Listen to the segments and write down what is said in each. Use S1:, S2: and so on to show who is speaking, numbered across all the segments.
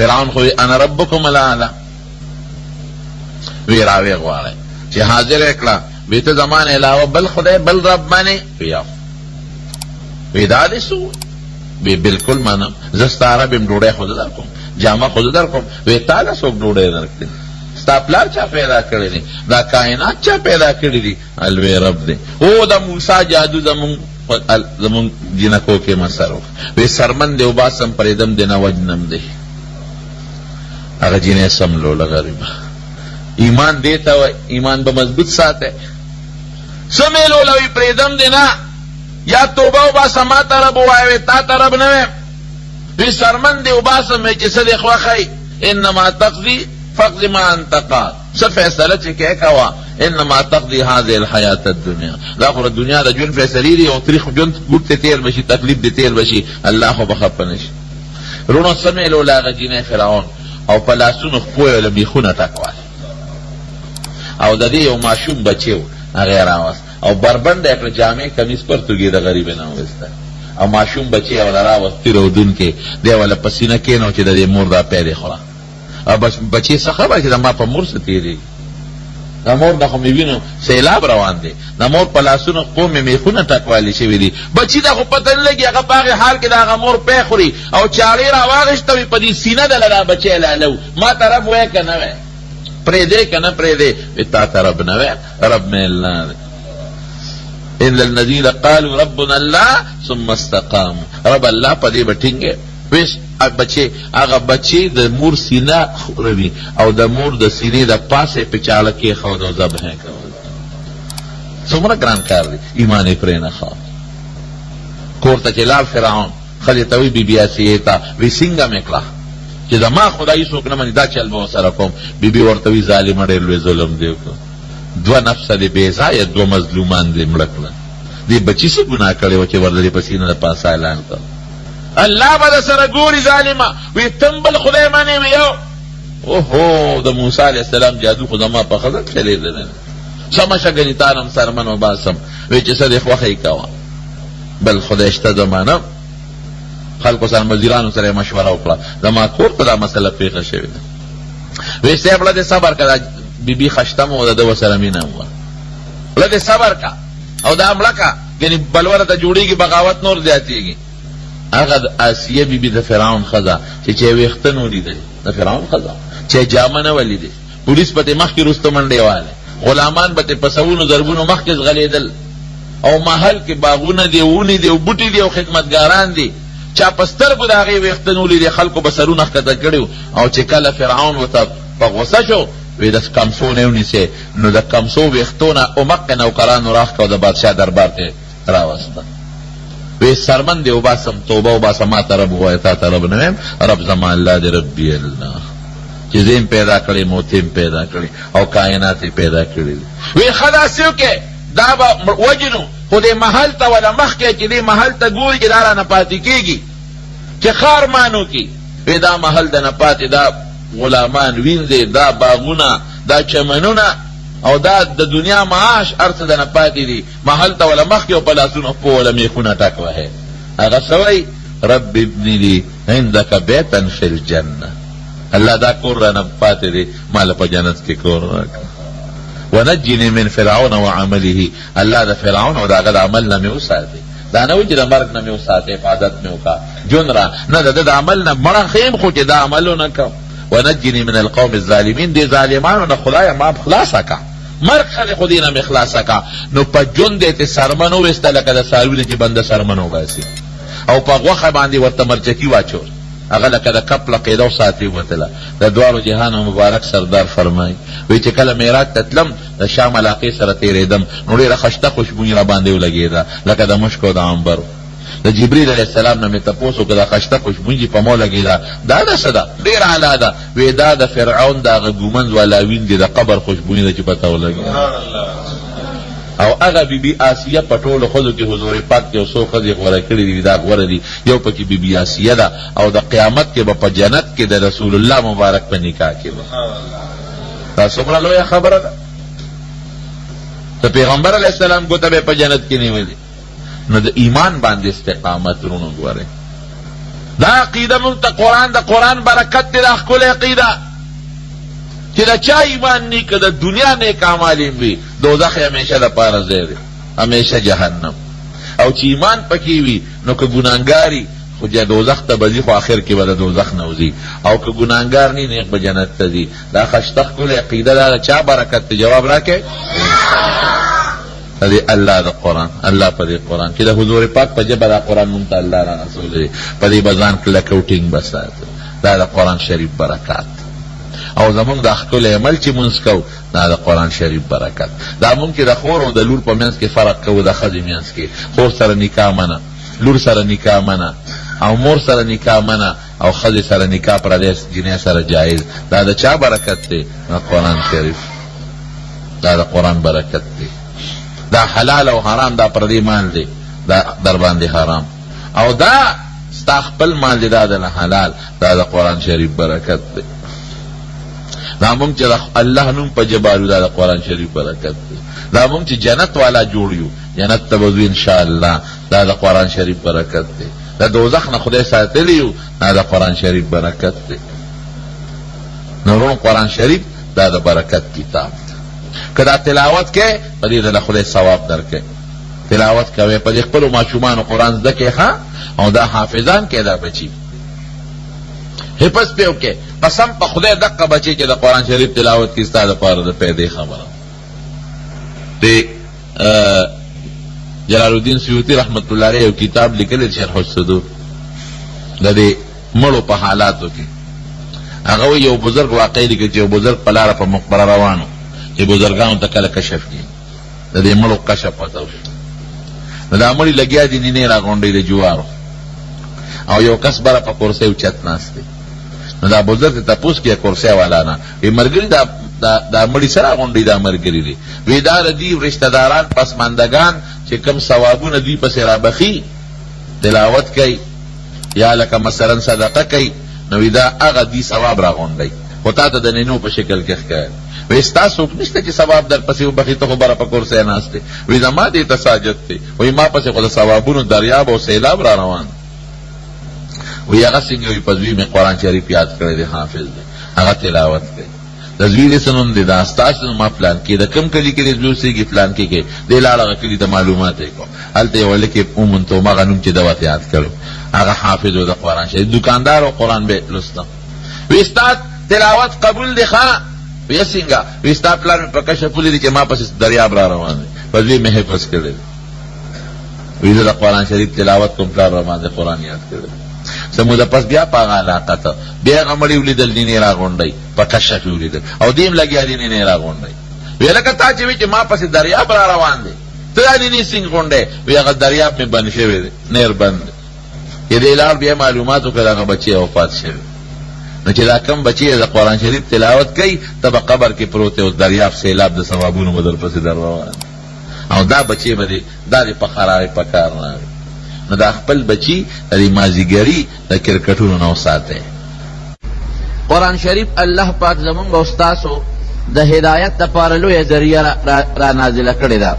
S1: فرعون خو انا ربکم الاعلی وی راوی غواړی چې حاضر کړه وی ته زمان علاوه بل خدای بل رب مانی وی دا دې سو وی بالکل مانم زه ستا رب یم ډوډۍ خو در کوم جامه خو در کوم وی تاله څوک ډوډۍ درکړي ستا پلار چا پیدا کړی دی دا کائنات چا پیدا کړی دی الوی رب دی او د موسی جادو زمون جنکو کې مسر وی سرمن دی وباسم پریدم دی نه وجنم دی هغه جنې سملوله غریبه ایمان دیتا و ایمان به مضبوط ساته سمیلوله وی پریدم دی نه یا توبه وباسم ما ته رب ووایه تا ته رب نه ویم وی سرمن دی وباسم چې څه دی خوښی انما تقضي فقض ما انت قاد څه فیصله چې کې کوه انما تقضي هذه الحیاة الدنیا دا خو دنیا د ژوند فیصلې دي او تاریخ ژوند ګوټ ته تیر بشي تکلیف دې تیر بشي الله خو به خفه نشي رونو سمیلوله هغه جینۍ فرعون او په لاسونو خپو یې له بیخونه ټکوال او د دې یو ماشوم بچی و هغه یې راوست او بربنډه یې کړه جامې کمیس پرتوګې د غریبې نه وویسته او ماشوم بچی یې وله راوست پیرودونکې دی وله په سینه کېنو چې د دې مور دا پی دې خوره او بس بچی څه خبره چې د ما په مور څه تېرېږي د مور نه خو مې وینو سیلاب روان دی د مور په لاسونو خپو مې میخونه ټکوالي شوي دي بچي ته خو پته نه لګي هغه په هغې حال کې د هغه مور پی خوري او چاړې راواغېسته وي په دې سینه د له دا بچی لاله ما ته رب وایه که نه وایه پرېږدې که نه پرېږدې وي تا ته رب نه وایه رب مې الله دی الا الذین قالوا ربنا الله ثم استقاموا رب الله په دې به ټینګې ویس بچی هغه بچی د مور سینه خوروي او د مور د سینې د پاسې په چاړه کېښود او ذبح یې کول څومره ګران کار دی ایمان یې پرې نه ښه کور ته چې لاړ فرعون ښځې ته وایي بیبي اسیې ته وی څنګه مې کړه چې زما خدایي څوک نه مني دا چل به ورسره کوم بیبي ورته وایي ظالمه ډېر لوی ظلم دی وکړه دوه نفسه دې بې ځایه دوه مظلومان دې مړه کړه دې بچي څه ګناه کړې وه چې ور دې په سینه د پاسه اعلان کړ الله به د سره ګوري ظالمه وی تم بل خدای منې وی یو اوهو د موسی علیه السلام جادو خو زما په ښځه چلېدلی سمه شه ګنې تا نه هم سرمن وباسم وی چې څه دې خوښۍ کوه بل خدای شته زما نه خلکو سره وزیرانو سره یې مشوره وکړه زما کور ته دا مسله پېښه شوې ده وی صاحب له دې صبر که دا بیبي خشتم و د ده ورسره مینه وه له دې صبر که او دا مړه که ګنې بلوره ته جوړېږي بغاوت نور زیاتېږي هغه د آسیه بیبي د فرعون ښځه چې یې ویښته نه ولیدلې د فرعون ښځه چې یې جامه نه ولیدې پولیس به ترې مخکې وروسته منډې والې غلامان به ترې په سوونو ضربونو مخکې ځغلېدل او محل کې باغونه دي ونې دي او بوټي دي او خدمتګاران دي چا په سترګو د هغې ویښته نه ولیدې خلکو به سرونه ښکته کړي او چې کله فرعون ورته په غوسه شو وی د کمسو نه ونیسې نو د کمسو ویښتو نه امقې نوکرانو راښکه او د بادشاه دربار ته راوسته وی سرمن دی وباسم توبه وباسم ما ته رب ووایه تا ته رب نه ویم رب زما الله دی ربي الله چې زه یم پیدا کړی موت یم پیدا کړی او کائنات یې پیدا کړي دي وی ښه داسې وکړې دا به وجنو خو دې محل ته وله مخکې چې دې محل ته ګوري چې دا رانه پاتې کېږي چې ښار مانو کې وی دا محل د نه پاتې دا غلامان وینځې دا باغونه دا چمنونه او دا د دنیا معاش ارڅه د نه پاتې دي محل ته وله مخکې او په لاسونو خپو وله میخونه ټک وهې هغه څه وایي رب ابني لي عندک بیتا فی الجنه الله دا کور رانه پاتې دی ما له په جنت کې کور راکړه ونجني من فرعون وعمله الله د فرعون او د هغه د عمل نه مې وساتې دا نه وایي چې د مرګ نه مې وساتې حفاظت مې وکړه جون را نه د ده د عمل نه مړه خیم خو چې دا عملونه کوم ونجني من القوم الظالمین دې ظالمانو نه خدایه ما خلاصه کړه مرګ خلې خو دې نه مې خلاصه کړه نو په ژوند دې ته سرمن وویسته لکه د څاروي چې بنده سرمن وباسي او په غوښه باندې ورته مرچکي واچول هغه لکه د کپ لقیده و ساتي وتله د دواړو جهانو مبارک سردار فرمایي وایي چې کله معراج ته تلم د شام علاقې سره تېرېدم نو ډېره خشته خوشبویي را باندې ولګېده لکه د مشکو او د عنبرو د جبریل علیه السلام نه مې تپوس وکړه دا خشته خوشبویي په ما لګېده دا ده څه ده ډېره اعلی ده وایي دا د فرعون د هغه ګومنځ والاوین دي د قبر خوشبویي ده چې پته ولګېده او هغه بیبي آسیه په ټولو ښځو کې حضور پاک کې یو څو ښځې غوره کړي دي دا غوره دي یو پکې بیبي آسیه ده او د قیامت کې به په جنت کې د رسول الله مبارک په نکاح کې به دا څومره لویه خبره ده د پیغمبر علیه السلام ګوته به په جنت کې نیولې نو د ایمان باندې استقامت رونو ګورئ دا عقیده مونږ ته قرآن د قرآن برکت دی، دا ښکلې عقیده چې د چا ایمان نی که د دنیا نیک اعمال یې وي دوزخ همیشه دپاره ځای دی، همیشه جهنم. او چې ایمان پکې وي نو که ګناهګاري خو دوزخ ته به ځي، خو آخر کې به د دوزخ نه وځي، او که ګناهګار نی نیک به جنت ته ځي. دا خشته ښکلې عقیده دا د چا برکت دی؟ جواب راکړئ. د الله د قرآن، الله په دې قرآن کې د حضور پاک په ژبه دا قرآن مونږ ته الله را رسول دی، په دې به ځان کلک او ټینګ به ساتو. دا د قرآن شریف برکات. او زمونږ د ښکلی عمل چې مونځ کوو دا د قرآن شریف برکت. دا مونږ چې د خور او د لور په منځ کې فرق کوو، د ښځې منځ کې خور سره نکاح منه، لور سره نکاح منه، او مور سره نکاح منه، او ښځې سره نکاح پردی جنۍ سره جایز. دا د چا برکت دی؟ د قرآن شریف. دا د قرآن برکت دی. دا حلال او حرام دا پردی مال دی، دا در باندې حرام، او دا ستا خپل مال دی، دا د حلال. دا د قرآن شریف برکت دی. دا مونږ چې د الله نوم په جبالو، دا د قرآن شریف برکت دی. دا مونږ چې جنت والا جوړ یو، جنت ته به ځو انشاءالله، دا د قرآن شریف برکت دی. د دوزخ نه خدای ساتلی یو، دا د قرآن شریف برکت دی. نو قرآن شریف دا د برکت کتاب دی. که دا تلاوت کې په دې دله خدای ثواب درکړي. تلاوت کوئ، په دې خپلو ماشومانو قرآن زده کړئ ښه، او دا حافظان کې دا بچي حفظ پې وکړئ. قسم په خدای دقه بچي چې د قرآن شریف تلاوت کې ستا دپاره د پیدې خبره. د جلال الدین سیوطي رحمت الله علیه یو کتاب لیکلی شرح الصدور د دې مړو په حالاتو کې. هغه وایي یو بزرګ واقع لیکي چې یو بزرګ په لاره په مقبره روانو، چې بزرګانو ته کله کشف کړي، د دې مړو کشف پته وشو. نو دا مړي لګیا دي نینې راغونډې د جوارو، او یو کس بره په کرسۍ اوچت ناست دی. نو دا بزرګ ته تپوس کړي کرسۍ والا نه، وی ملګري دا مړي څه راغونډوي؟ دا ملګري دي. وی دا د دوی رشته داران پسماندګان چې کوم ثوابونه دوی پسې رابخي، تلاوت کوي یا لکه مثلا صدقه کوي، نو وی دا هغه دوی ثواب راغونډوي، خو تا ته د نینو په شکل کې ښکاري. وی ستا څوک نشته چې ثواب در پسې وبخي، ته خو بره په کرسۍ ناست دی. وی زما دې ته ساجت دی. وی ما پسې خو د ثوابونو دریاب او سیلاب را روان. وی هغه څنګه؟ وی په زوی مې قرآن شریف یاد کړی دی، حافظ دی، هغه تلاوت کوي. د زوی دې څه نوم دی؟ دا ستاسو نوم فلان کې، د کوم کلي کې دې زوی اوسېږي؟ فلان کې کې. دې لاړ هغه کلي ته معلومات یې کړو، هلته یې ولکې وموندته، هماغه نوم چې ده ورته یاد کړو، هغه حافظ و د قرآن شریف. دوکاندار و قرآن به لسته. وی ستا تلاوت قبول دی ښه؟ وی څنګه؟ وی ستا پلار مې په کشف ولیدي چې ما پسې دریاب را روان دی، په زوی مې حفظ کړی دی. وی زه د قرآن شریف تلاوت کوم، پلار را باندې قرآن یاد کړی. څه موده پس بیا په هغه علاقه ته بیا هغه مړي ولیدل، نینې راغونډوي، په کشف یې ولیدل، او دې هم لګیا دي نینې راغونډوي. وی لکه تا چې وی چې ما پسې دریاب را روان دی، ته دا نینې څنګه غونډې؟ وی هغه دریاب مې بند شوی دی، نیر بند دی. دې لاړ بیا معلومات وکړل، هغه بچی وفات شوی. نو چې دا کم بچی د قرآن شریف تلاوت کوي، ته به قبر کې پروت او دریاب سیلاب د ثوابونو به در پسې در روان، او دا بچی به دې دا دې په خرابې په کار نه وي. نو دا خپل بچی د دې مازیګري د کرکټونو نه وساتئ.
S2: قرآن شریف الله پاک زمونږ او ستاسو د هدایت دپاره لویه ذریعه را نازله کړې ده.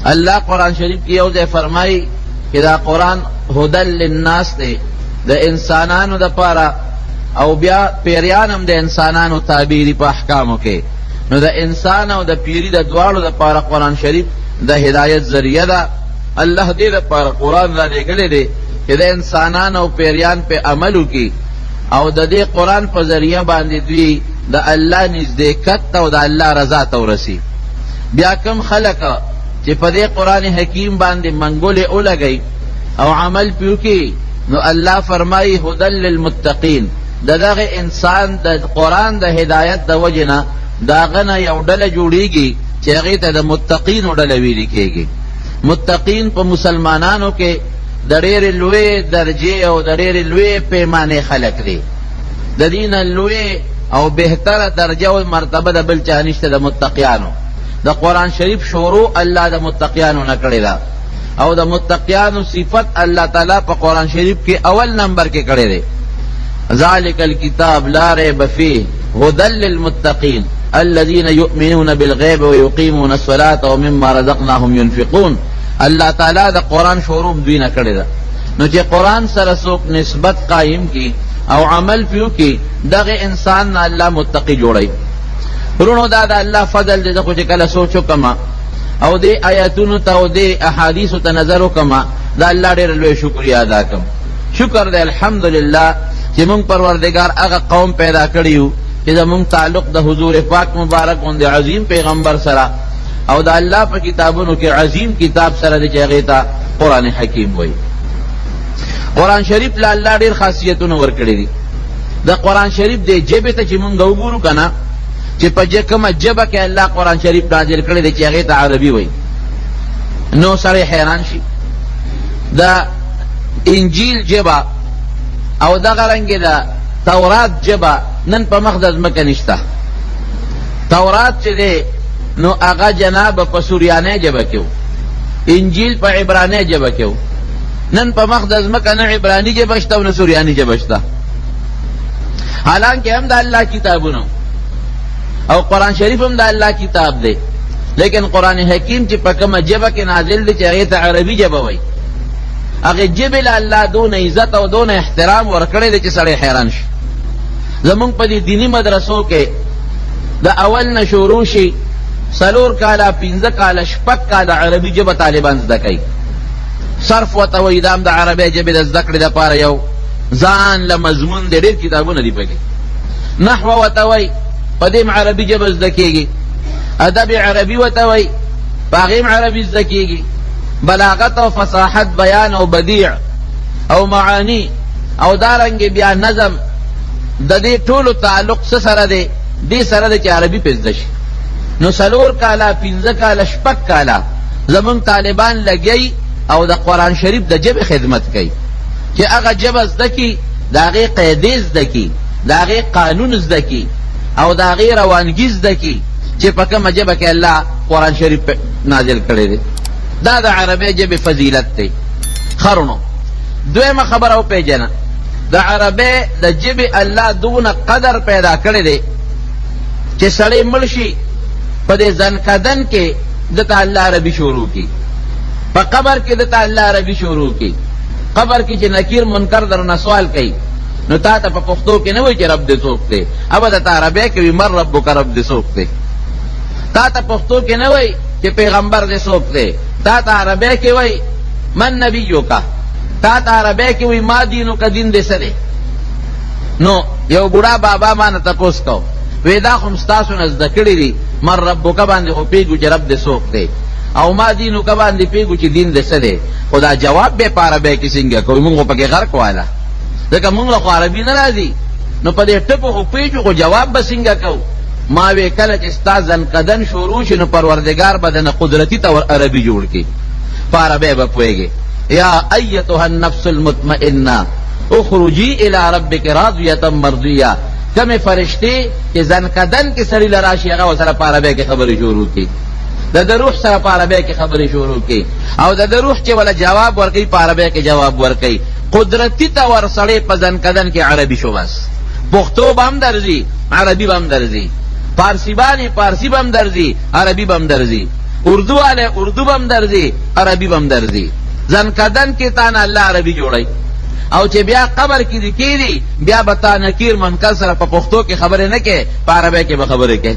S2: الله قرآن شریف کې یو ځای فرمایي چې دا قرآن هدى للناس دی، د انسانانو دپاره، او بیا پیریان هم د انسانانو تابع دي په احکامو کې. نو د انسان او د پیری د دواړو دپاره قرآن شریف د هدایت ذریعه ده. الله دې دپاره قرآن را لېږلی دی چې د انسانان او پیریان په عمل وکړي، او د دې قرآن په ذریعه باندې دوی د الله نزدېکت ته او د الله رضا ته ورسي. بیا کم خلک چې په دې قرآن حکیم باندې منګولې ولګوي او عمل پې وکړي، نو الله فرمایي هدى للمتقین. د دغه انسان د قرآن د هدایت د وجې نه د هغه نه یو ډله جوړېږي چې هغې ته د متقینو ډله ویلې کېږي. متقین په مسلمانانو کې د ډېرې لوی درجې او د ډېرې لوی پیمانې خلک دي. د دې نه لوی او بهتره درجه او مرتبه د بل چا نشته د متقیانو. د قرآن شریف شروع الله د متقیانو نه کړې ده، او د متقیانو صفت الله تعالی په قرآن شریف کې اول نمبر کې کړی دی. ذالک الکتاب لا ریب فیه هدى للمتقین الذین یؤمنون بالغیب ویقیمون الصلاة ومما رزقناهم ينفقون. الله تعالی د قرآن شروع دوی نه کړی ده، نو چې قرآن سره څوک نسبت قائم کی او عمل پیو کی دغه انسان نه الله متقی جوړي. ورونو دا د الله فضل دی. خو چې کله سوچو کما او دې آیاتونو ته او دې احادیثو ته نظر وکما دا الله ډېر لوی شکریا ادا کوم. شکر دی الحمدلله چې مونږ پروردگار هغه قوم پیدا کړیو چې زمونږ تعلق د حضور پاک مبارک غوندې عظیم پیغمبر سره او د الله په کتابونو کې عظیم کتاب سره دی چې هغې ته قرآن حکیم وایي. قرآن شریف له الله ډېر خاصیتونه ورکړي دي. د قرآن شریف د ژبې ته چې مونږ وګورو که نه چې په کومه ژبه کې الله قرآن شریف نازل کړی دی چې هغې ته عربي وایي نو سړی حیران شي. د انجیل ژبه او دغه رنګې د تورات ژبه نن په مخ د ځمکه نشته. تورات چې دی نو هغه جناب په سوریانۍ ژبه کې و، انجیل په عبرانۍ ژبه کې و. نن په مخ د ځمکه نه عبراني ژبه شته او نه سوریاني ژبه شته، حالانکه هم د الله کتابونه او قرآن شریف هم د الله کتاب دی، لیکن قرآن حکیم چې په کومه ژبه کې نازل دی چې هغې ته عربي ژبه وایي، هغې ژبې له الله دونه عزت او دونه احترام ورکړی دی چې سړی حیران شي. زمونږ په دې دیني مدرسو کې د اول نه شروع شي 4 کاله 15 کاله 6 کاله عربي ژبه طالبان زده کوي. صرف ورته وایي دا هم د عربۍ ژبې د زده کړې دپاره یو ځان له مضمون دی، ډېر کتابونه دي پکې. نحوه ورته وایي په دې هم عربي ژبه زده کېږي. ادب عربي ورته وایي په هغې هم عربي زده کېږي. بلاغت او فصاحت، بیان او بدیع او معانی او دارنګې بیا نظم، د دې ټولو تعلق څه سره دی؟ دې سره دی چې عربي پې زده شي. نو 4 کاله 15 کاله 6 کاله زمونږ طالبان لګی او د قرآن شریف د ژبې خدمت کوي چې هغه ژبه زده کي، د هغې قاعدې زده کي، د هغې قانون زده کي او د هغې روانګي زده کي چې په کومه ژبه کې الله قرآن شریف نازل کړی دی. دا د عربۍ ژبې فضیلت دی. خرونو دویمه خبره وپېژنه، د عربۍ د ژبې الله دونه قدر پیدا کړی دی چې سړی مړ شي په دې ځنکدن کې دته الله عربي شروع کی، په قبر کې دته الله عربي شروع کی. قبر کې چې نکیر منکر درنه سوال کوي نو تا ته په پښتو کې نه وایي چې رب دې څوک دی، ابه درته عربۍ کې وي من ربک رب دې څوک دی. تا ته پښتو کې نه وایي چې پیغمبر دې څوک دی، تا ته عربۍ کې وایي من نبیوکا، تا ته عربۍ کې وایي ما دینوکا، دین دې څه دی. نو یو بوډا بابا ما نه تپوس کو وی دا خو ستاسو نه زده کړي دي، من ربک باندې خو پوهېږو چې رب دې څوک دی، او ما دینوکا باندې پوهېږو چې دین دې څه دی. خو دا جواب به په عربۍ کې څنګه کوو؟ مونږ خو پکې غرق واله، ځکه مونږ له خو عربي نه راځي، نو په دې ټکو خو پوهېږو، خو جواب به څنګه کوو؟ ما وی کله چې ستا ځنکدن شروع شي نو پروردګار به دنه قدرتي طور عربي جوړ کړي، په عربۍ به پوهېږي. یا ایتها النفس المطمئنه اخرجی الی ربک راضیة مرضیه. کمې فرشتې چې ځنکدن کې سړي له راشي هغه ورسره په عربۍ کې خبرې شروع کړي، د روح سره په عربۍ کې خبرې شروع کړي، او د روح چې ولا جواب ورکوي په عربۍ کې جواب ورکوي. قدرتي طور سړی په ځنکدن کې عربي شو، بس پښتو به هم درځي، عربي به هم درځي، فارسی باندې فارسی به هم درځي، عربي به هم درځي، اردو والی اردو به هم درځي، عربي به هم درځي. ځنکدن کې تانه الله عربي جوړی، او چې بیا قبر کې دې کېږي بیا به تا نکیر منکر سره په پښتو کې خبرې نه کوې، په عربۍ کې به خبرې کوې.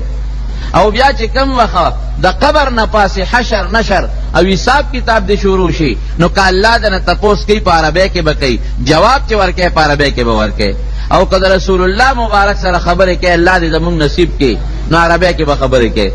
S2: او بیا چې کم وخت د قبر نه پاسې حشر نشر او حساب کتاب دې شروع شي نو که الله دنه تپوس کوي په عربۍ کې به کوي، جواب چې ورکوي په عربۍ کې به ورکوي. او که د رسول الله مبارک سره خبرې کوي الله دې زمونږ نصیب کړي نو عربۍ کې به خبرې کوي.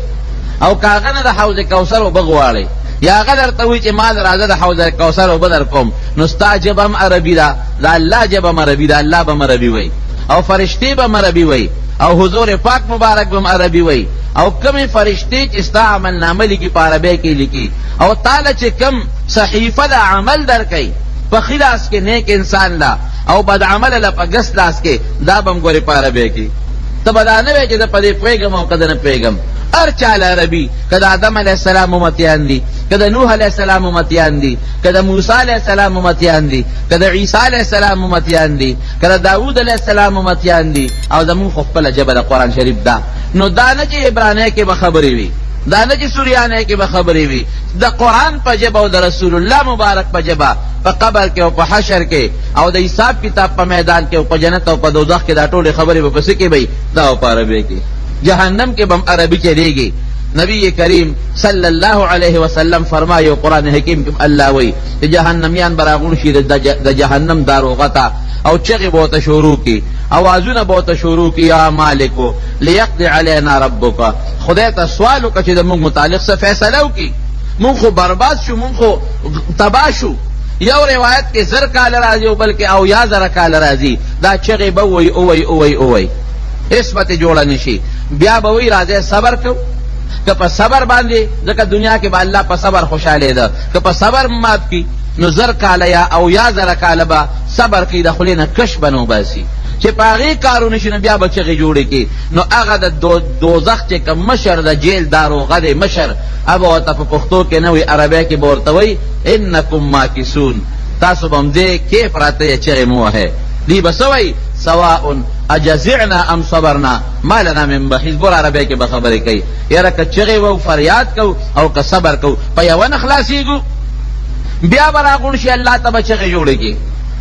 S2: او که هغه نه د حوض کوثر اوبه غواړئ یا هغه درته وایي چې ما راځه د حوض کوثر اوبه در کوم، نو ستا ژبه هم عربي ده، د الله ژبه هم عربي ده، الله به هم عربي وایي، او فرشتې به هم عربي وایي، او حضور پاک مبارک به هم عربي وایي. او کمې فرشتې چې ستا عمل نامه لیکي په عربۍ کې لیکي، او تاله چې کم صحیفه د عمل در کوي په ښي لاس کې نیک انسان لا، او بد عمله له په ګس لاس کې، دا به هم ګورې په عربۍ کې. ته به دا نه وایې چې زه په دې پوهېږم او که ده نه پوهېږم. هر چا له عربي، که د آدم علیه السلام امتیان دي، که د نوح علیه السلام امتیان دي، که د موسی علیه السلام امتیان دي، که د عیسی علیه السلام امتیان دي، که د داود علیه السلام امتیان دي، او زمونږ خو خپله ژبه د قرآن شریف ده. نو دا نه چې عبرانۍ کې به خبرې وي، دا نه چې سوریانه کې به خبرې وي، د قرآن په ژبه او د رسول الله مبارک په ژبه په قبر کې او په حشر کې او د حساب کتاب په میدان کې او په جنت او په دوزخ کې دا ټولې خبرې به پسې کې وي، دا په عربي کې. جهنم کې به عربي چلېږي. نبی کریم صلی الله علیه وسلم فرمایو قرآن حکیم کې الله وی چې جهنميان براغون شي د جهنم داروغه او چغې به ورته شروع کی، اوازونه به ورته شروع کی، یا مالکو لیقضي علینا ربک، خدای ته سوال وکړه چې د موږ متعلق څه فیصله وکړي، موږ خو برباد شو، موږ خو تباه شو. یو روایت کې 1000 کال راځي او بلکې او یا 1000 کال راځي، دا چغې به وی اوی اوی اوی هیڅ به جوړه نشي. بیا به وی راځي صبر کو، که په صبر باندې ځکه دنیا کې به الله په صبر خوشاله ده، که په صبر مات کی نو 1000 کال یا او یا 1000 کال به صبر کی، د خولې نه کش بنو باسي چې په هغې کارونه شي نو بیا به چغې جوړې کی. نو هغه د دوزخ چې کوم مشر د جیل داروغه دی مشر، هغه ورته په پښتو کې نه وي، عربی کې به ورته وایي انکم ماکثون، تاسو به همدې کې پراته چغې مو وهئ. دی به څه وایي سواء اجزعنا ام صبرنا ما لنا من محیص. ګور عربی کې به خبرې کوي، یاره که چغې وو فریاد کو او که صبر کو په یوه نه خلاصېږو. بیا به راغونډ شي الله ته به چغې جوړې کړي،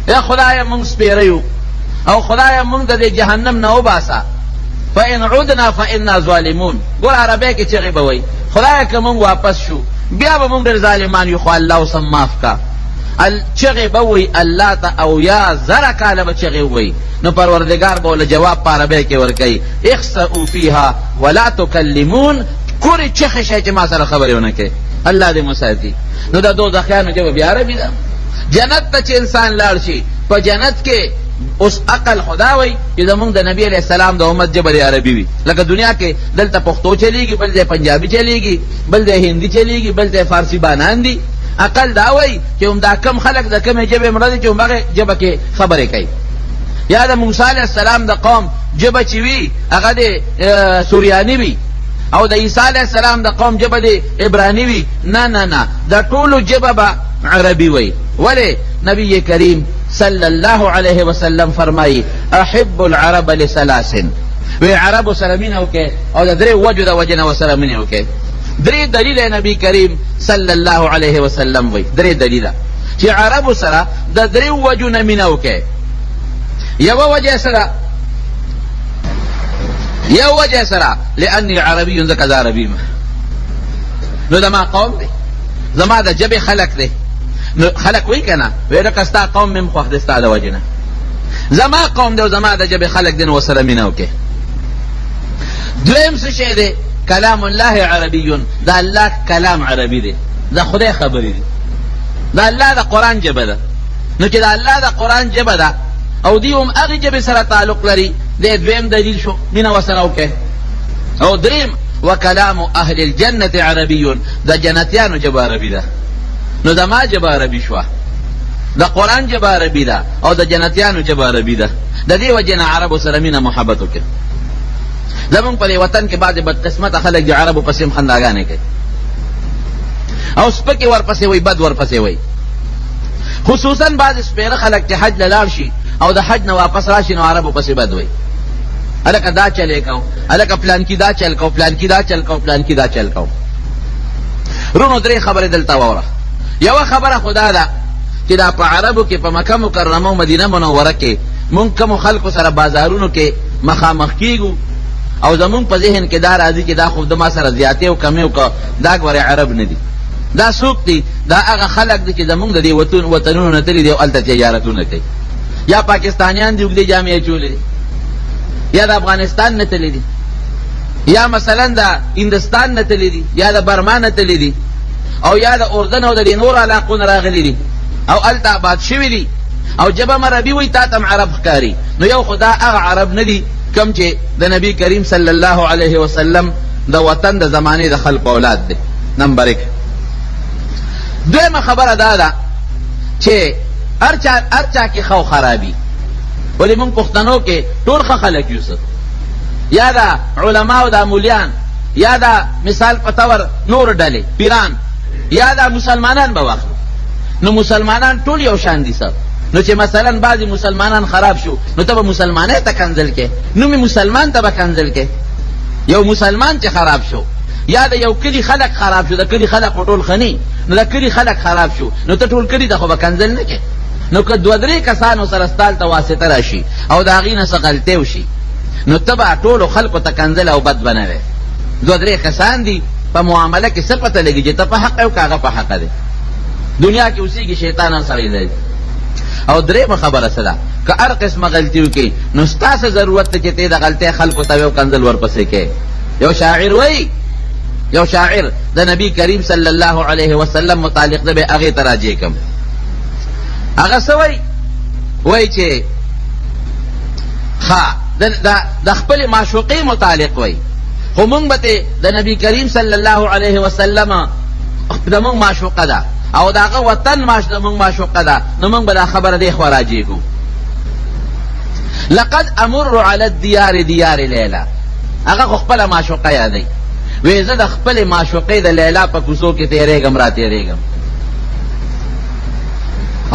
S2: یا خدایه مونږ سپېره یو او خدایه مونږ د دې جهنم نه وباسه، فان عدنا فانا ظالمون. ګور عربی کې چغې به وایي خدایه که مونږ واپس شو بیا به مونږ ډېر ظالمان یو، خو الله اوس هم معاف کا. چغې به وایي الله ته او یا 1000 کاله به چغې ووایي. نو پروردگار به له جواب په عربی کې ورکوي اخسئوا فیها ولا تکلمون، کورې چغې شئ چې ما سره خبرې ونه کوي. الله دې مو ساتي. نو د دوزخیانو ژبه بیا عربي ده. جنت ته چې انسان لاړ شي په جنت کې اوس عقل خدا وی چې زمونږ د نبی علیہ السلام د امت ژبه عربي وي. لکه دنیا کې دلته پښتو چلیږي، بل ځای پنجابي چلیږي، بل ځای هندي چلیږي، بل ځای فارسی بانان دي. عقل دا وی چې همدا کم خلک د کمې ژبې مړه دي چې همغه ژبه کې خبرې کوي. یا د موسی علیہ السلام د قوم ژبه چې وي هغه د سوریاني وي، او د عیسی علیہ السلام د قوم ژبه د عبرانی وي. نه نه نه، د ټولو ژبه به عربي وي. ولې نبی کریم صلی الله علیه وسلم فرمایي احب العرب لثلاث، وی عربو سره مینه وکړئ او د 3 وجو د وجې نه ورسره مینه وکړئ. 3 دلیله نبی کریم صلی الله علیه وسلم وی، 3 دلیله چې عربو سره د 3 وجو نه مینه وکړئ. یوه وجه سره لانی عربی، ځکه زه عربي یم، نو زما قوم دی، زما د ژبې خلق دی. نو خلق وی که نه وی لکه ستا قوم مې خوښ دی ستا د وجې نه، زما قوم دی او زما د ژبې خلق دی، نو ورسره مینه وکړې. دویم څه شی دی؟ کلام الله عربي، د الله کلام عربي دی، د خدای خبرې دي، د الله د قرآن ژبه ده. نو چې د الله د قرآن ژبه ده او دی هم هغې ژبې سره تعلق لري، دی دویم دلیل شو مینه ورسره وکړئ. او دریم وکلام اهل الجنة عربي، د جنتیانو ژبه عربي ده. نو زما ژبه عربي شوه، د قرآن ژبه عربي ده او د جنتیانو ژبه عربي ده. د دې وجې نه عربو سره مینه محبت وکړه. زمونږ په دې وطن کې بعضې بدقسمته خلک د عربو پسې هم خنداګانې کوي او سپکې ورپسې وایي، بد ورپسې وایي. خصوصا بعضې سپېره خلک چې حج له لاړ شي او د حج نه واپس راشي نو عربو پسې بد وایي، هلکه دا چلې کو، هلکه پلانکي دا چل کو، پلانکي دا چل کو، پلانکي دا چل کو. رونو 3 خبرې دلته واوره. یوه خبره خدا ده چې دا په عربو کې په مکه مکرمه او مدینه منوره کې مونږ کومو خلکو سره بازارونو کې مخامخ کیږو او زمونږ په ذهن کې دا راځي چې دا خو د ما سره زیاتې او کمې وکړه، دا ګورې عرب نه دي. دا څوک دي؟ دا هغه خلک دي چې زمونږ د دې وطنونو نه تللي دي او هلته تجارتونه کوي. یا پاکستانیان دي اوږدې جامې اچولې دي، یا د افغانستان نه تللي دي، یا مثلا د هندوستان نه تللي دي، یا د برما نه تللي دي، او یا د اردن او د دې نورو علاقو نه راغلي دي او هلته آباد شوي دي او ژبه م عربي وایي، تا ته م عرب ښکاري. نو یو خو دا هغه عرب نه دي کوم چې د نبی کریم صلی الله علیه وسلم د وطن د زمانې د خلقو اولاد دی. نمبر 1. دویمه خبره دا ده چې هر چا کې خو خرابي، ولې موږ پښتنو کې ټول ښه خلک یو، یا دا علماو دا مولیان، یا دا مثال په طور نور ډلې پیران، یا دا مسلمانان به واخلو. نو مسلمانان ټول یو شان دي سر. نو چې مثلا بعضی مسلمانان خراب شو نو ته به مسلمانۍ ته کنځل کې، نو می مسلمان ته به کنځل کې. یو مسلمان چې خراب شو یا د یو کلي خلک خراب شو، د کلي خلک خو ټول خني، نو د کلي خلک خراب شو، نو ته ټول کلي ته خو به کنځل نه کې. نو که دوه درې کسانو سره ستال ته واسطه راشي او د هغې نه څه غلطۍ وشي، نو ته به ټولو خلکو ته کنځل او بد به نه وې. دوه درې کسان دي، په معامله کې څه پته لګي چې ته په حق یې او که هغه په حقه دی. دنیا کې اوسېږي شیطان هم سړی دی. او درېیمه خبره څه ده، که هر قسمه غلطي وکړي نو ستاسې ضرورت دی چې ته د غلطۍ خلکو ته وې او کنځل ورپسې کې. یو شاعر د نبی کریم صلی الله علیه وسلم متعلق ده، به هغې ته راجع کړم. هغه څه وایي چې د خپلې معشوقې متعلق وایي، خو مونږ به د نبی کریم صلی الله علیه وسلم د مونږ معشوقه ده او د هغه وطن د مونږ معشوقه ده، نو مونږ به دا خبره دې خوا راجع کړو. لقد امر علی الدیار دیار لیلا، هغه خو خپله معشوقه یادوي، وی زه د خپلې معشوقې د لیلا په کوڅو کې تېرېږم را تېرېږم،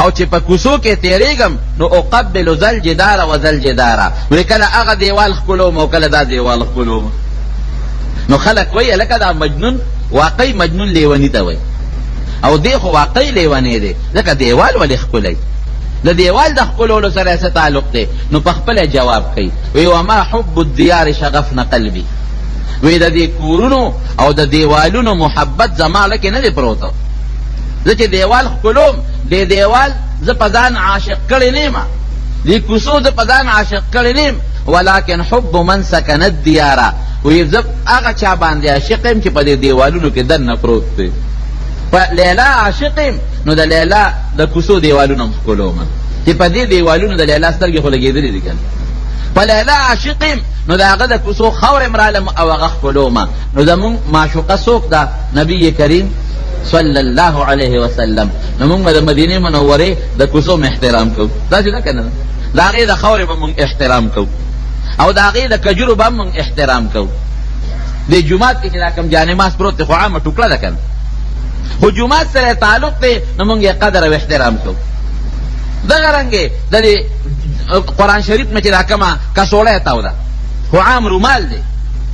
S2: او چې په کوڅو کې تېرېږم نو اقبل ذل جدار و ذل جداره، وی کله هغه دیوال ښکلوم او کله دا دیوال ښکلوم. نو خلک وایي لکه دا مجنون، واقعي مجنون لیوني ته وایي، او دی خو واقعي لیونی دی، ځکه دیوال ولې ښکلی، د دیوال د ښکلولو سره یې څه تعلق دی؟ نو په خپله جواب کوي، وی وما حب الدیار شغفن قلبي، وی د دې کورونو او د دیوالونو محبت زما لکې نه دی پروته. زه چې دیوال ښکلوم، دې دیوال زه په ځان عاشق کړی نه یم، دې کوڅو زه په ځان عاشق کړی نه یم، ولکن حب من سکن الدیاره، وی زه هغه چا باندې عاشق یم چې په دې دیوالونو کې دننه پروت دی. په لیلا عاشق یم، نو د لیلا د کوڅو دیوالونه هم ښکلوم، چې په دې دیوالونو د لیلا سترګې خو لګېدلې دي که نه. په لیلا عاشق یم، نو د هغه د کوڅو خاورې م رالم او هغه ښکلومه. نو زمونږ معشوقه څوک ده؟ نبی کریم صلی الله علیه وسلم. نو مونږ به د مدینې منورې د کوڅو م احترام کوو، داسې ده که نه؟ د هغې د خاورې به مونږ احترام کوو او د هغې د کجورو به هم مونږ احترام کوو. د جومات کې چې دا کوم جانماز پروت دی خو عامه ټوکړه ده که نه، خو جومات سره تعلق دی نو مونږ یې قدر او احترام کوو. دغه رنګې د دې قرآن شریف نه چې دا کومه کڅوړه تاوده، خو عام رومال دی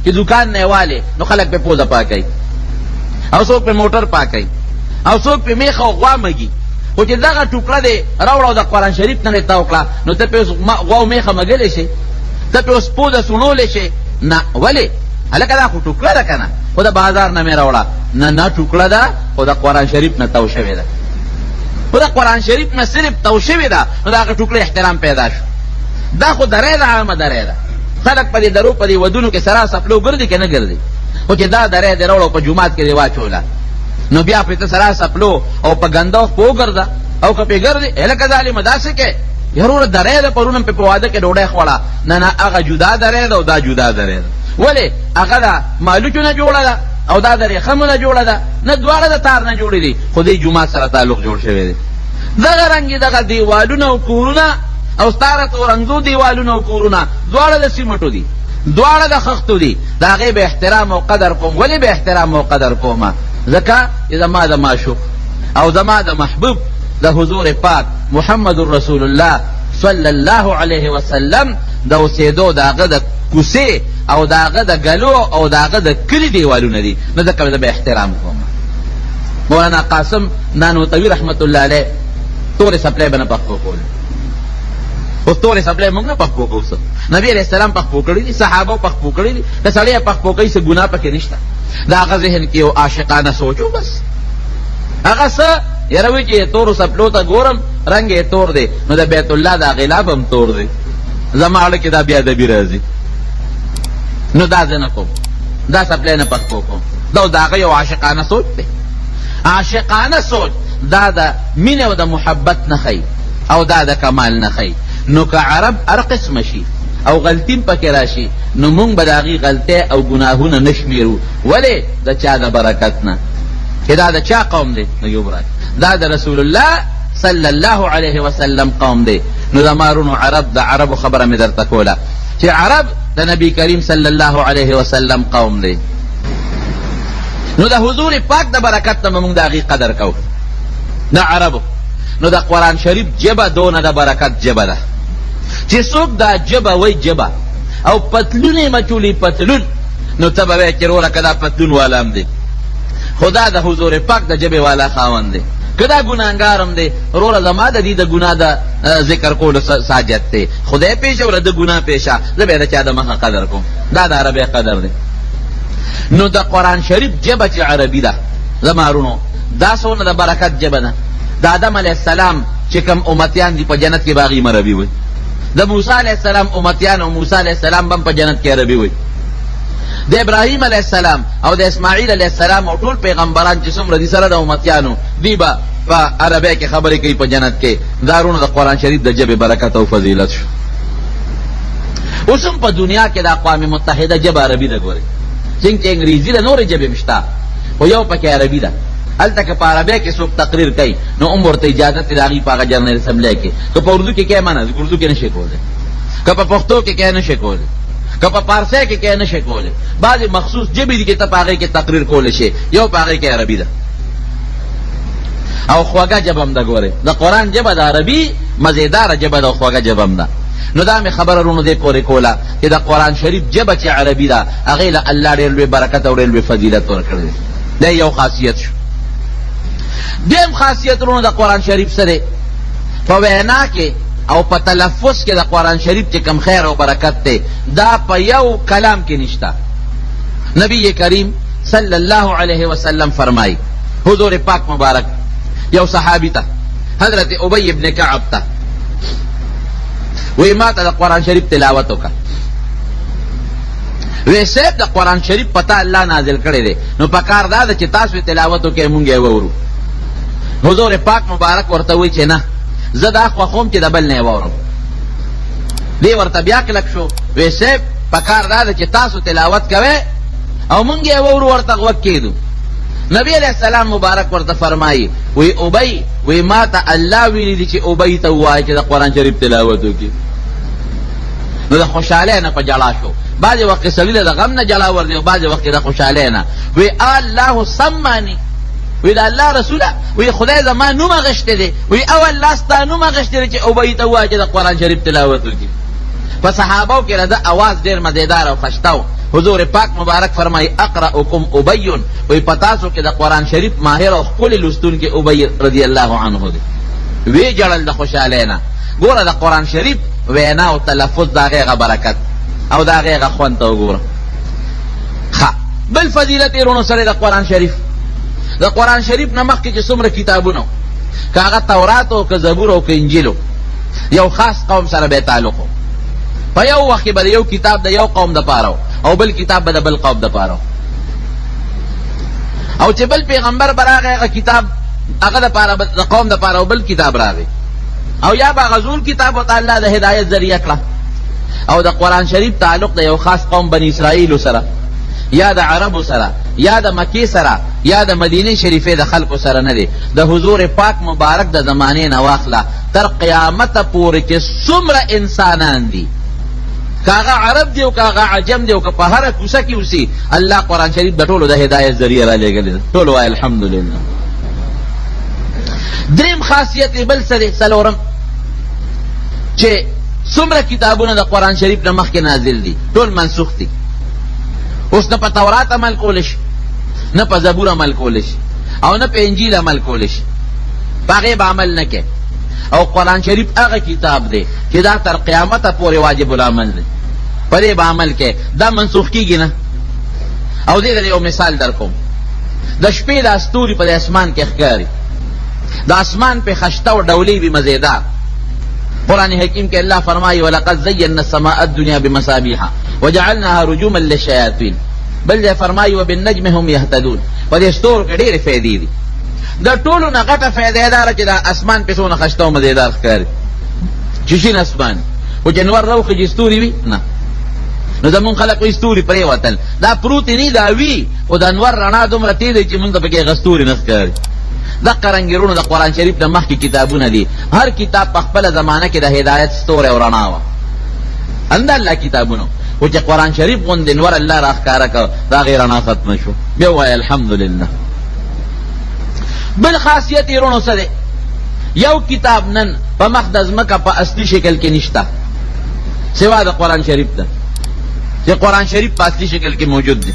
S2: چې دکان نه والې، نو خلک پې پوزه پاکوي او څوک پې موټر پاکوي او څوک پې میخه او غوا مږي، خو چې دغه ټوکړه دی راوړه او د قرآن شریف نه دې تاو کړه، نو ته پې اوس غوا او میخه مږلی شي، ته پې اوس پوزه سوڼولی شي؟ نه. ولې؟ هلکه دا خو ټوکړه ده که نه، خو د بازار نه مې راوړه، نه ټوکړه ده، خو د قرآن شریف نه تاو شوې ده، خو د قرآن شریف نه صرف تاو شوې ده، نو د هغه ټوکړې احترام پیدا شو. دا خو درې ده، عامه درې ده، خلک په دې درو په دې ودونو کې سرا سپلو ګرځي که نه ګرځي، خو چې دا درې دې راوړو په جومات کې دې واچوله، نو بیا پرې ته سرا سپلو او په ګنده په وګرځه، او که پې ګرځي هلکه ظالمه داسې کې یروره درې ده، پرون هم پې په واده کې ډوډۍ خوړه، نه هغه جدا درې ده او دا جدا درې ده. ولې؟ هغه د مالوچو نه جوړه ده او دا د ریخمو نه جوړه ده، نه دواړه د تار نه جوړې دي، خو دې جومات سره تعلق جوړ شوی دی. دغه رنګې دغه دیوالونه او کورونه او ستاره تورنګزو دیوالونه او کورونه دواړه د سیمټو دي، دواړه د خښتو دي، د هغې به احترام او قدر کوم. ولې به احترام او قدر کومه؟ ځکه چې زما د معشوق او زما د محبوب د حضور پاک محمد رسول الله صلی الله علیه وسلم د اوسېدو د هغه د کوڅې او د هغه د ګلو او د هغه د کلي دیوالونه دي، نو ځکه زه به احترام کوم. مولانا قاسم نانوتوي رحمت الله علیه تورې سپلی به نه پخپو کول، اوس تورې سپلی موږ نه پخپو کوو، نبي علیه السلام پخپو کړي دي، صحابو پخپو کړي دي، که سړی یې پخپو کوي څه ګناه پکې نشته. د هغه ذهن کې یو عاشقانه سوچ و، بس هغه څه یاره وي چې تورو سپلو ته ګورم رنګ یې تور دی، نو د بیت الله دا غلاف هم تور دی، زما اړه کې دا بیا ادبي راځي، نو دا زه نه کوم، دا سپلی نه پخپو کوم. دا د هغه یو عاشقانه سوچ دی. عاشقانه سوچ دا د مینې او د محبت نه ښیي او دا د کمال نه ښیي. نو که عرب هر قسمه شي او غلطي پکې راشي، نو مونږ به د هغې غلطۍ او ګناهونه نه شمېرو. ولې؟ د چا د برکت نه، چې دا د چا قوم دی؟ نو یو برکت دا د رسول الله صلی الله علیه وسلم قوم دی. نو د مارونو عرب د عربو خبره مې درته کوله چې عرب د نبی کریم صلی الله علیه وسلم قوم دی. نو د حضور پاک د برکت نه مونږ د هغې قدر کوو د عربو. نو د قرآن شریف جبه دونه د برکت جبه ده چې څوک دا جبه وی جبه او پتلون یې مچولی پتلون نو ته به وایې چې وروره که دا پتلون والا هم دی، خدا د حضور پاک د ژبې والا خاوند دی، که دا ګناهګار هم دی وروره زما د دې د ګناه د ذکر کولو ساجت دی، خدای پیشه ولا د ګناه پیشه، زه به د چا د مخه قدر کوم. دا د عربی قدر دی. نو د قرآن شریف ژبه چې عربي ده زمارونو، دا څونه د برکت ژبه ده. د آدم علیه السلام چې کوم امتیان دي په جنت کې باغی عربي وي، د موسی علیه السلام امتیان او موسی علیه السلام هم په جنت کې عربي وي، د ابراهیم علیه السلام او د اسماعیل علیه السلام او ټول پیغمبران چې څومره دي سره د امتیانو دی به په عربی کې خبرې کوي په جنت کې. دارونه د قرآن شریف د ژبې برکت او فضیلت شو. اوس هم په دنیا کې د اقوام متحده ژبه عربي ده. ګورئ څنګه چې انګریزي ده نورې ژبې هم شته، خو یو پکې عربي ده. هلته که په عربی کې څوک تقریر کوي نو هم ورته اجازت دی د هغې په هغه جنرل اسمبلی کې. که په اردو کې کوي منع، اردو کې نشي کولی، که په پښتو کې کوي نشي کولی، که په پارسی کې کوي نشي کولی. بعضې مخصوص ژبې دي چې ته په هغې کې تقریر کولی شي، یو په هغې کې عربي ده او خوږه ژبه هم ده. ګورئ د قرآن ژبه د عربي مزېداره ژبه ده او خوږه ژبه هم ده. نو دا مې خبره رونو دې پورې کوله چې د قرآن شریف ژبه چې عربي ده هغې له الله ډېر لوی برکت او ډېر لوی فضیلت ورکړی دی. دا یو خاصیت شو. دیم خاصیت رونو د قرآن شریف سره په وینا کې او په تلفظ کې د قرآن شریف چې کم خیر او برکت دی دا په یو کلام کې نشته. نبی کریم صلی الله علیه وسلم فرمایي، حضور پاک مبارک یو صحابی ته حضرت ابی ابن کعب ته وی ما ته د قرآن شریف تلاوت وکړه، وی صاحب د قرآن شریف پتا الله نازل کړی دی نو پکار دا ده چې تاسو تلاوت وکړئ مونږ یې واورو. حضور پاک مبارک ورته وی چې نه زه دا خوښوم چې د بل نه یې واورم. دی ورته بیا کلک شو، وی صاحب پکار دا ده چې تاسو تلاوت کوئ او مونږ یې واورو. ورته غوږ کېدو. نبی علیہ السلام مبارک ورته فرمایي وی ابی وی ما ته الله ویلي دي چې ابی ته ووایه چې د قرآن شریف تلاوت وکړي. نو د خوشحالۍ نه په جړا شو. بعضې وخت سړي له د غم نه جړا ورځي او بعضې وخت د خوشحالۍ نه. وی الله سمانی، وی د الله رسوله وی خدای زما نوم اغشتی دی، وی او الله ستا نوم اغشتی دی چې ابی ته ووایه چې د قرآن شریف تلاوت وکړي. په صحابو کې د اواز ډېر مزېدار او خشته و. حضور پاک مبارک فرمائی اقرأکم ابیون، وی پتاسو کہ دا قرآن شریف ماہر او خپل لستون کے ابی رضی اللہ عنہ دی. وی جڑل دا خوشحالینا. گورا دا قرآن شریف وینا او تلفظ دا غیغ برکت او دا غیغ خوانتا و گورا. بل فضیلت رونو سر دا قرآن شریف، دا قرآن شریف نمخ کی جسمر کتابونو که آغا توراتو که زبورو که انجیلو یو خاص قوم سر بے تعلقو. پا یو وقتی با یو کتاب دا یو قوم دا پارو او بل کتاب بدا بل قوم دا پارو. او چه بل پیغمبر براغه اغا کتاب اغا دا پارا دا قوم دا پارو بل کتاب راغی او یا با غزول کتاب و تعالی دا ہدایت ذریعہ کلا. او دا قرآن شریف تعلق دا یو خاص قوم بنی اسرائیل سرا یا دا عرب سرا یا دا مکی سرا یا دا مدینه شریفه دا خلق سرا ندی. دا حضور پاک مبارک دا زمانه نواخلا تر قیامت پوری چه سمر انسانان دی، کاغا عرب دیو کاغا عجم دیو که په هر کوڅه کې اوسي الله قرآن شریف د ټولو د هدایت ذریعہ را لېږلی. ټولو وایي الحمدلله. دریم خاصیت بل څلورم چې څومره کتابونه د قرآن شریف نه مخکې نازل دي ټول منسوخ دي. اوس نه په تورات عمل کولی شي، نه په زبور عمل کولی شي او نه په انجیل عمل کولی شي، په هغې به عمل نه کوي. او قرآن شریف هغه کتاب دی چې دا تر قیامت پورې واجب العمل دی، په دې به عمل کوي، دا منسوخ کېږي نه. او دې ته یو مثال در کوم. د شپې دا ستوري په اسمان کې ښکاري، د اسمان په خشته او ډولۍ وي مزېدار. قرآن حکیم کې الله فرمایي ولقد زینا السماء الدنیا بمصابیح وجعلناها رجوما للشیاطین. بل ځای فرمایي وبالنجم هم یهتدون. په دې ستورو کې ډېرې فایدې دي. دا ټولو نه غټه فایده داره چې دا اسمان پې څونه خشته او مزېدار ښکاري، چې شین اسمان خو جنور راوخېږي ستوري وي نه. نو زمونږ خلک وایي ستوري پرېوتل، دا پروتې نه دا وي خو د انور رڼا دومره تېز دی چې مونږ ته پکې هغه ستوري نه ښکاري. دقه رنګېرونو د قرآن شریف نه مخکې کتابونه دي. هر کتاب په خپله زمانه کې د هدایت ستوری او رڼا وه، همدا الله کتابونو. خو چې قرآن شریف غوندې انور الله را ښکاره کړ د هغې رڼا ختمه شو. بیا ووایه الحمدلله. بل خاصیت یې رونو څه دی؟ یو کتاب نن په مخ د ځمکه په اصلي شکل کې نشته سوا د قرآن شریف ده. چې قرآن شریف په اصلي شکل کې موجود دی.